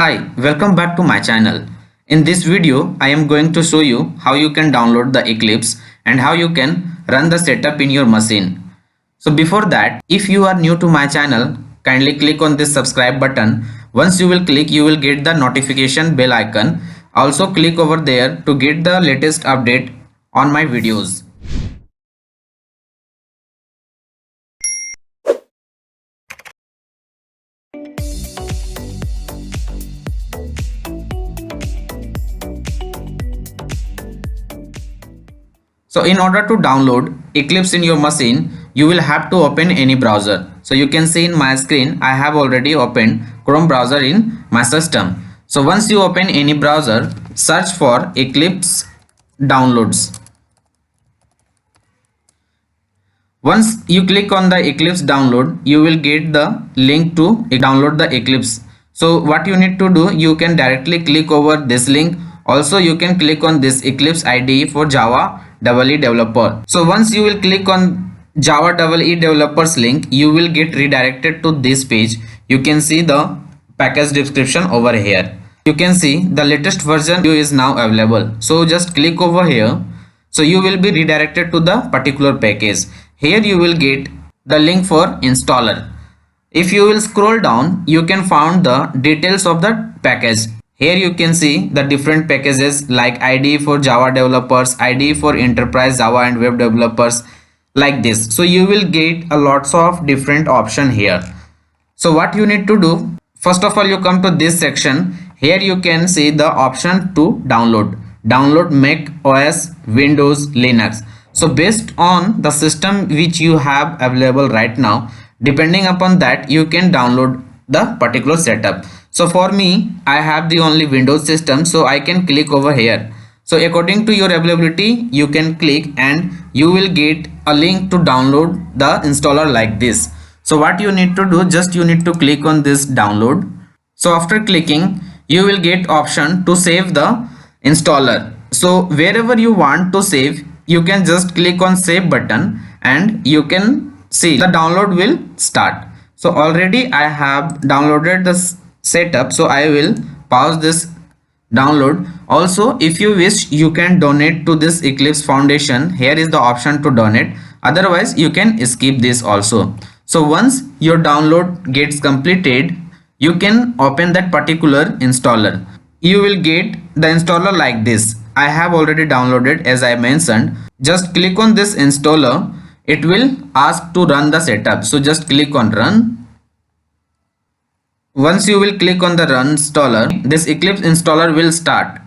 Hi, welcome back to my channel. In this video, I am going to show you how you can download the Eclipse and how you can run the setup in your machine. So before that, if you are new to my channel, kindly click on this subscribe button. Once you will click, you will get the notification bell icon. Also click over there to get the latest update on my videos. So in order to download Eclipse in your machine, you will have to open any browser. So you can see in my screen, I have already opened Chrome browser in my system. So once you open any browser, search for Eclipse downloads. Once you click on the Eclipse download, you will get the link to download the Eclipse. So what you need to do, you can directly click over this link. Also you can click on this Eclipse IDE for Java EE developer. So once you will click on Java EE developers link, you will get redirected to this page. You can see the package description over here. You can see the latest version is now available. So just click over here. So you will be redirected to the particular package. Here you will get the link for installer. If you will scroll down, you can find the details of the package. Here you can see the different packages like IDE for Java developers, IDE for enterprise Java and web developers, like this. So you will get a lots of different option here. So what you need to do, first of all, you come to this section. Here you can see the option to download Mac OS, Windows, Linux. So based on the system which you have available right now, depending upon that, you can download the particular setup. So for me, I have the only Windows system, so I can click over here. So according to your availability, you can click and you will get a link to download the installer like this. So what you need to do, just you need to click on this download. So after clicking, you will get option to save the installer. So wherever you want to save, you can just click on save button and you can see the download will start. So already I have downloaded the setup, so I will pause this download. Also, if you wish, you can donate to this Eclipse Foundation. Here is the option to donate. Otherwise, you can skip this also. So once your download gets completed, you can open that particular installer. You will get the installer like this. I have already downloaded, as I mentioned. Just click on this installer. It will ask to run the setup. So just click on run. Once you will click on the run installer, this Eclipse installer will start.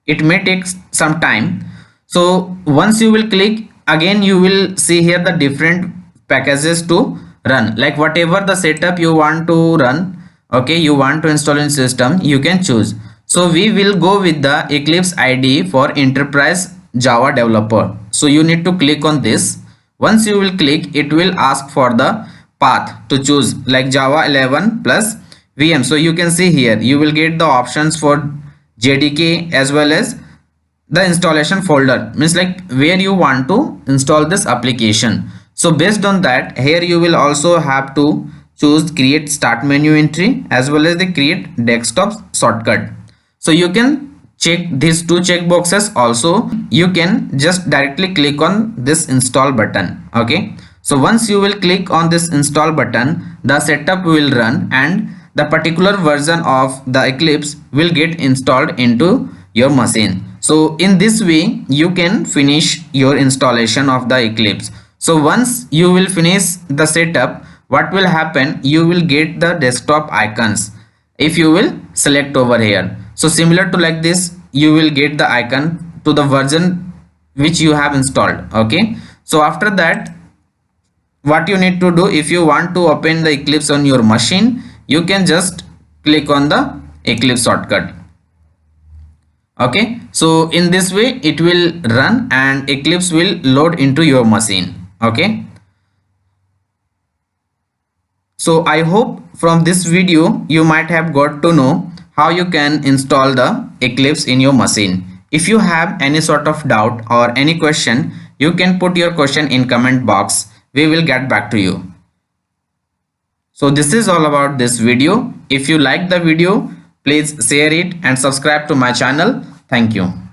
It may take some time. So once you will click, again you will see here the different packages to run, like whatever the setup you want to run, okay, you want to install in system, you can choose. So we will go with the Eclipse IDE for enterprise Java developer. So you need to click on this. Once you will click, it will ask for the path to choose, like Java 11 plus VM. So you can see here you will get the options for JDK as well as the installation folder, means like where you want to install this application. So based on that, here you will also have to choose create start menu entry as well as the create desktop shortcut. So you can check these two check boxes. Also you can just directly click on this install button. Okay, so once you will click on this install button, the setup will run and the particular version of the Eclipse will get installed into your machine. So in this way you can finish your installation of the Eclipse. So once you will finish the setup, what will happen, you will get the desktop icons if you will select over here. So similar to like this, you will get the icon to the version which you have installed. Okay, so after that, what you need to do, if you want to open the Eclipse on your machine, you can just click on the Eclipse shortcut. Okay, so in this way it will run and Eclipse will load into your machine. Okay, so I hope from this video you might have got to know how you can install the Eclipse in your machine. If you have any sort of doubt or any question, you can put your question in comment box. We will get back to you. So this is all about this video. If you like the video, Please share it and subscribe to my channel. Thank you.